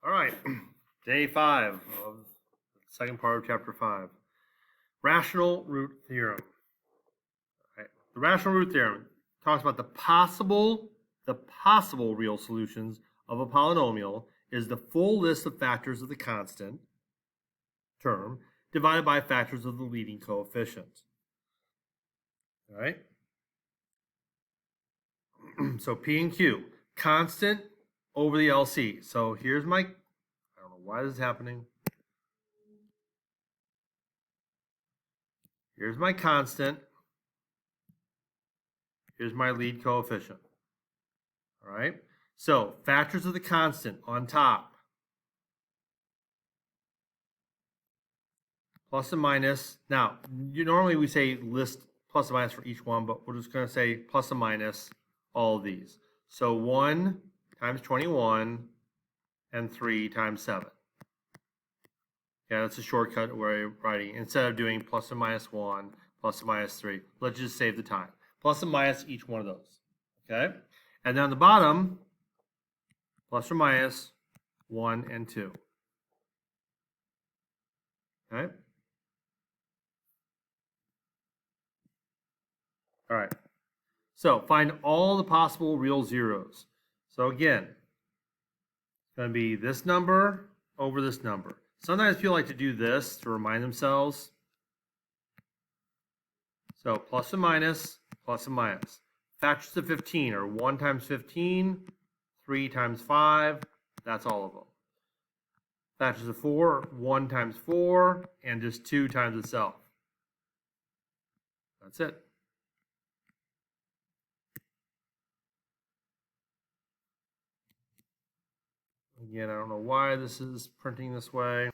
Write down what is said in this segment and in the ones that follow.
All right, day 5 of the second part of chapter 5. Rational root theorem. All right. The rational root theorem talks about the possible real solutions of a polynomial is the full list of factors of the constant term divided by factors of the leading coefficient. All right. So P and Q, constant over the LC. So here's my, I don't know why this is happening. Here's my constant. Here's my lead coefficient. All right. So factors of the constant on top. Plus and minus. Now, normally we say list plus and minus for each one, but we're just going to say plus and minus all of these. So 1 times 21 and 3 times 7. Yeah, that's a shortcut way of writing. Instead of doing plus and minus 1, plus and minus 3, let's just save the time. Plus and minus each one of those. Okay? And then on the bottom, plus or minus 1 and 2. Okay? All right. So find all the possible real zeros. So again, it's going to be this number over this number. Sometimes people like to do this to remind themselves. So plus and minus, plus and minus. Factors of 15 are 1 times 15, 3 times 5, that's all of them. Factors of 4, 1 times 4, and just 2 times itself. That's it. Again, I don't know why this is printing this way.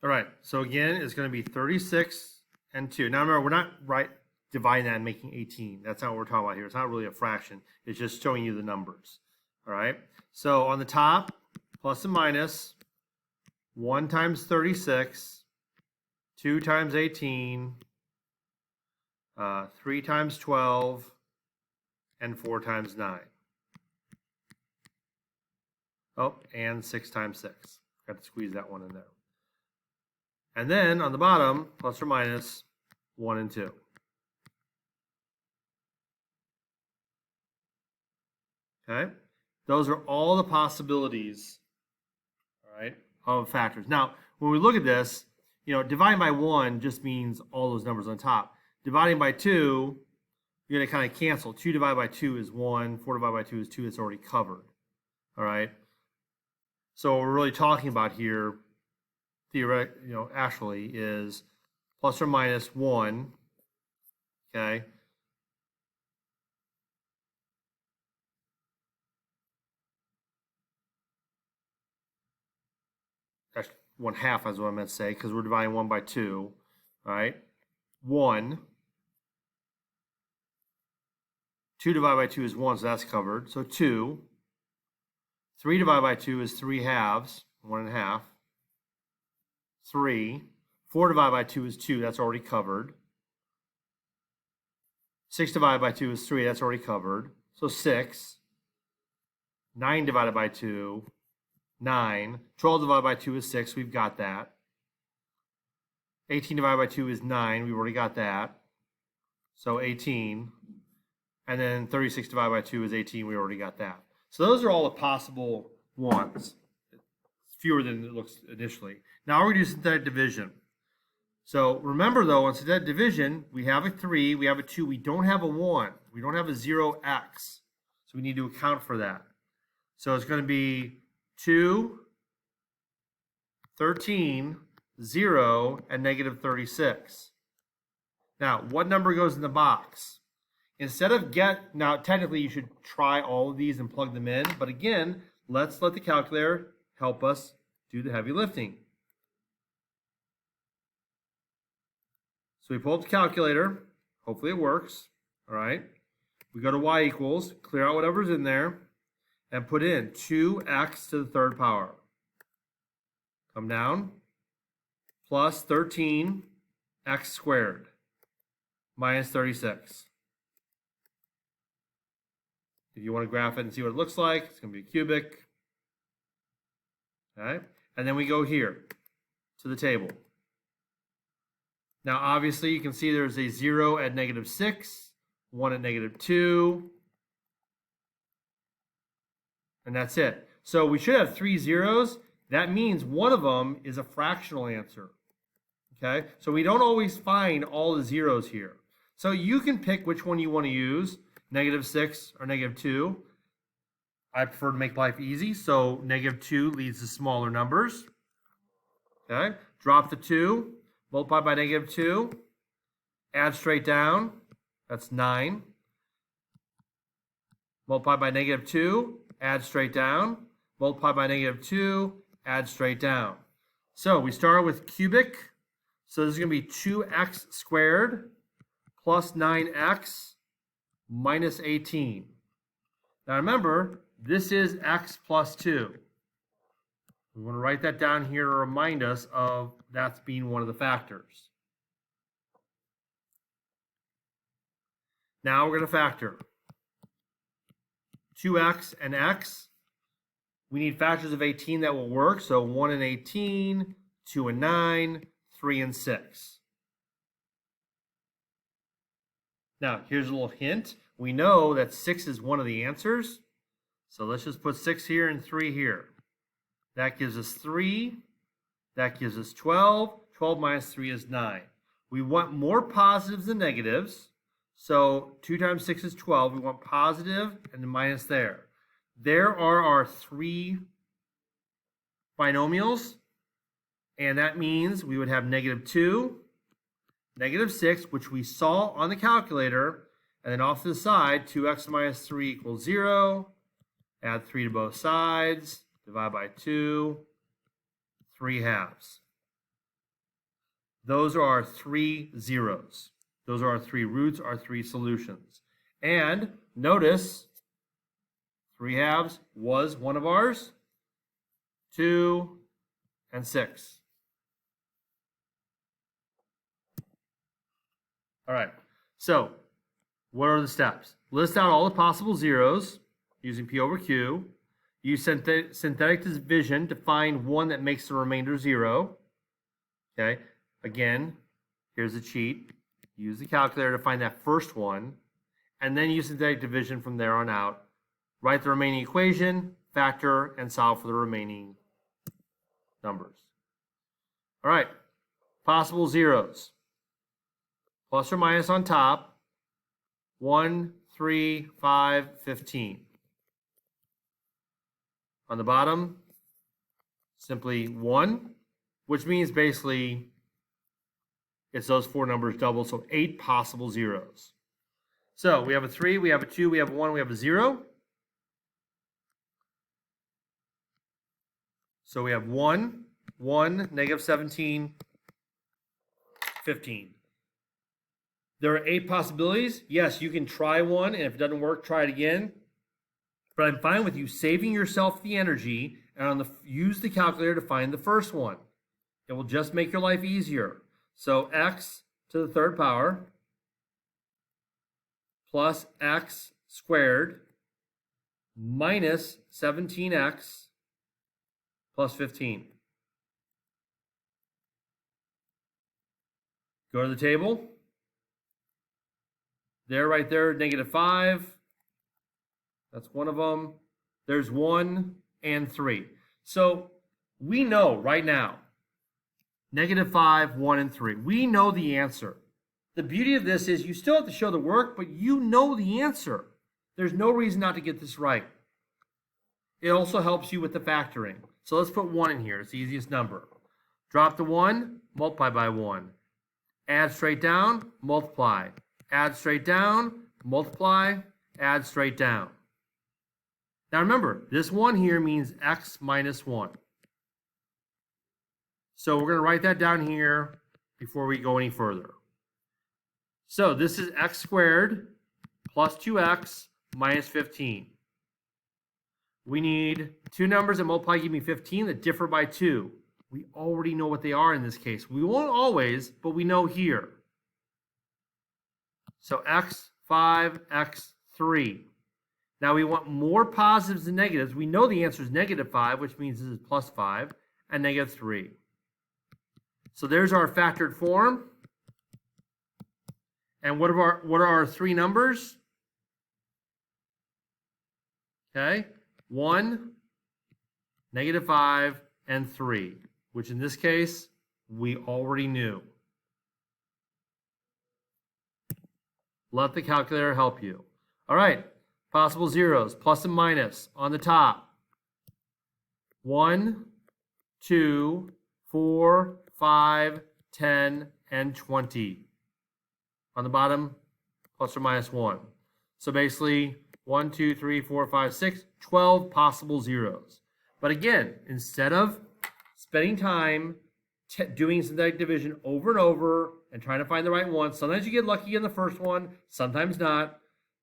All right, so again, it's going to be 36 and 2. Now remember, we're not dividing that and making 18. That's not what we're talking about here. It's not really a fraction. It's just showing you the numbers. All right, so on the top, plus and minus, 1 times 36, 2 times 18, 3 times 12, and 4 times 9. Oh, and 6 times 6. Got to squeeze that one in there. And then on the bottom, plus or minus 1 and 2. Okay? Those are all the possibilities, all right, of factors. Now, when we look at this, dividing by 1 just means all those numbers on top. Dividing by 2, you're going to kind of cancel. 2 divided by 2 is 1. 4 divided by 2 is 2. It's already covered. All right? So what we're really talking about here, actually, is plus or minus 1. Okay? Actually, 1/2 is what I meant to say, because we're dividing 1 by 2. All right? 1. 2 divided by 2 is 1, so that's covered. So 2. 3 divided by 2 is 3 halves, 1 1/2. 3. 4 divided by 2 is 2, that's already covered. 6 divided by 2 is 3, that's already covered. So 6. 9 divided by 2, 9. 12 divided by 2 is 6, we've got that. 18 divided by 2 is 9, we've already got that. So 18. And then 36 divided by 2 is 18, we already got that. So those are all the possible ones. It's fewer than it looks initially. Now we're going to do synthetic division. So remember though, in synthetic division, we have a 3, we have a 2, we don't have a 1. We don't have a 0x. So we need to account for that. So it's going to be 2, 13, 0, and negative 36. Now, what number goes in the box? Instead of now technically you should try all of these and plug them in, but again, let's let the calculator help us do the heavy lifting. So we pull up the calculator, hopefully it works, all right? We go to y equals, clear out whatever's in there, and put in 2x to the third power. Come down, plus 13x squared, minus 36. If you want to graph it and see what it looks like, it's going to be cubic. Okay? And then we go here to the table. Now, obviously, you can see there's a 0 at -6, 1 at -2, and that's it. So we should have 3 zeros. That means one of them is a fractional answer. Okay? So we don't always find all the zeros here. So you can pick which one you want to use, -6 or -2. I prefer to make life easy, so -2 leads to smaller numbers. Okay? Drop the 2, multiply by -2, add straight down, that's 9. Multiply by -2, add straight down, multiply by -2, add straight down. So we start with cubic, so this is going to be 2x squared plus 9x minus 18. Now remember, this is x plus 2. We want to write that down here to remind us of that's being one of the factors. Now we're going to factor 2x and x. We need factors of 18 that will work. So 1 and 18, 2 and 9, 3 and 6. Now, here's a little hint. We know that 6 is one of the answers. So let's just put 6 here and 3 here. That gives us 3. That gives us 12. 12 minus 3 is 9. We want more positives than negatives. So 2 times 6 is 12. We want positive and the minus there. There are our 3 binomials. And that means we would have -2, -6, which we saw on the calculator. And then off to the side, 2x minus 3 equals 0. Add 3 to both sides. Divide by 2. 3 halves. Those are our 3 zeros. Those are our 3 roots, our 3 solutions. And notice 3 halves was one of ours. 2 and 6. All right, so what are the steps? List out all the possible zeros using P over Q. Use synthetic division to find one that makes the remainder 0. Okay, again, here's the cheat. Use the calculator to find that first one, and then use synthetic division from there on out. Write the remaining equation, factor, and solve for the remaining numbers. All right, possible zeros. Plus or minus on top, 1, 3, 5, 15. On the bottom, simply 1, which means basically it's those 4 numbers doubled, so 8 possible zeros. So we have a 3, we have a 2, we have a 1, we have a 0. So we have 1, 1, -17, 15. There are 8 possibilities. Yes, you can try one, and if it doesn't work, try it again. But I'm fine with you saving yourself the energy and use the calculator to find the first one. It will just make your life easier. So x to the 3rd power plus x squared minus 17x plus 15. Go to the table. There, right there, -5. That's one of them. There's 1 and 3. So we know right now, -5, 1, and 3. We know the answer. The beauty of this is you still have to show the work, but you know the answer. There's no reason not to get this right. It also helps you with the factoring. So let's put 1 in here. It's the easiest number. Drop the 1, multiply by 1. Add straight down, multiply. Add straight down, multiply, add straight down. Now remember, this 1 here means x minus 1. So we're going to write that down here before we go any further. So this is x squared plus 2x minus 15. We need 2 numbers that multiply give me 15 that differ by 2. We already know what they are in this case. We won't always, but we know here. So x, 5, x, 3. Now we want more positives than negatives. We know the answer is -5, which means this is +5, and -3. So there's our factored form. And what are our three numbers? Okay, 1, -5, and 3, which in this case, we already knew. Let the calculator help you. All right, possible zeros, plus and minus on the top. 1, 2, 4, 5, 10, and 20. On the bottom, plus or minus 1. So basically, 1, 2, 3, 4, 5, 6, 12 possible zeros. But again, instead of spending time doing synthetic division over and over and trying to find the right one, sometimes you get lucky in the first one, sometimes not.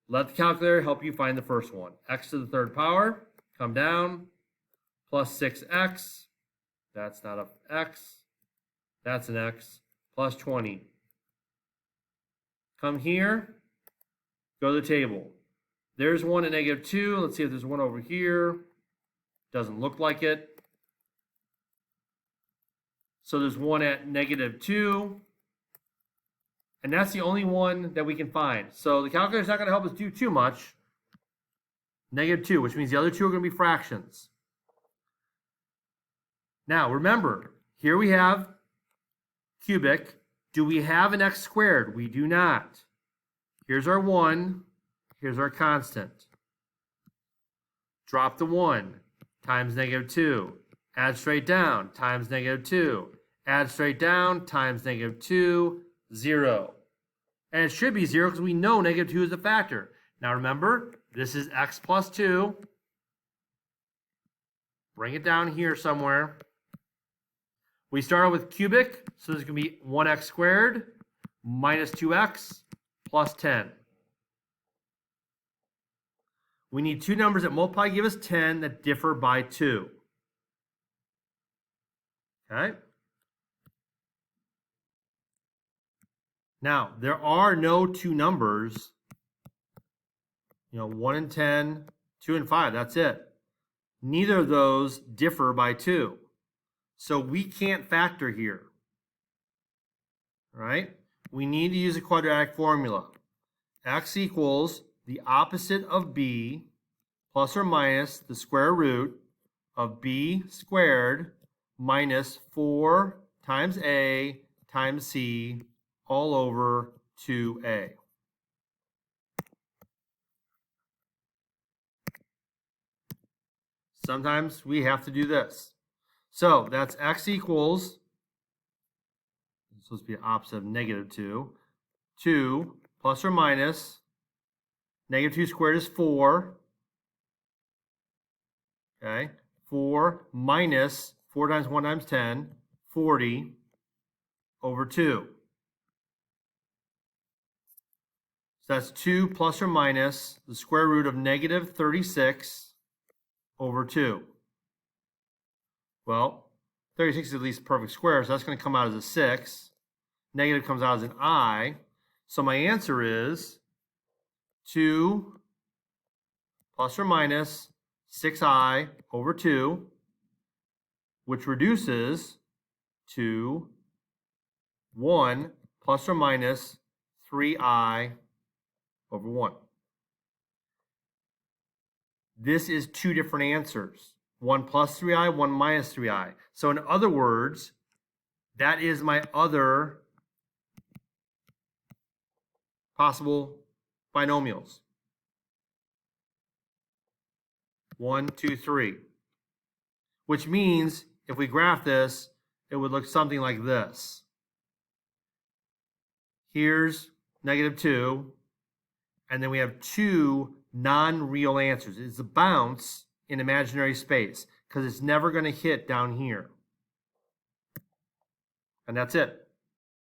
Let the calculator help you find the first one. X to the third power, come down, plus 6x, that's not an x, that's an x, plus 20. Come here, go to the table. There's one at -2. Let's see if there's one over here. Doesn't look like it. So there's one at -2. And that's the only one that we can find. So the calculator's not going to help us do too much. -2, which means the other two are going to be fractions. Now, remember, here we have cubic. Do we have an x squared? We do not. Here's our 1. Here's our constant. Drop the 1 times -2. Add straight down times -2. Add straight down times -2, 0. And it should be 0 because we know -2 is a factor. Now remember, this is x plus 2. Bring it down here somewhere. We started with cubic, so there's going to be 1x squared minus 2x plus 10. We need two numbers that multiply give us 10 that differ by 2. Okay? Now, there are no two numbers, 1 and 10, 2 and 5, that's it. Neither of those differ by 2. So we can't factor here. All right? We need to use a quadratic formula. X equals the opposite of b plus or minus the square root of b squared minus 4 times a times c all over 2a. Sometimes we have to do this. So that's x equals, it's supposed to be the opposite of -2, 2 plus or minus, -2 squared is 4, okay, 4 minus 4 times 1 times 10, 40 over 2. So that's 2 plus or minus the square root of -36 over 2. Well, 36 is at least a perfect square, so that's going to come out as a 6. Negative comes out as an I. So my answer is 2 plus or minus 6i over 2, which reduces to 1 plus or minus 3i over 1. This is two different answers. 1 plus 3i, 1 minus 3i. So in other words, that is my other possible binomials. 1, 2, 3. Which means if we graph this, it would look something like this. Here's -2, and then we have two non-real answers. It's a bounce in imaginary space because it's never going to hit down here. And that's it.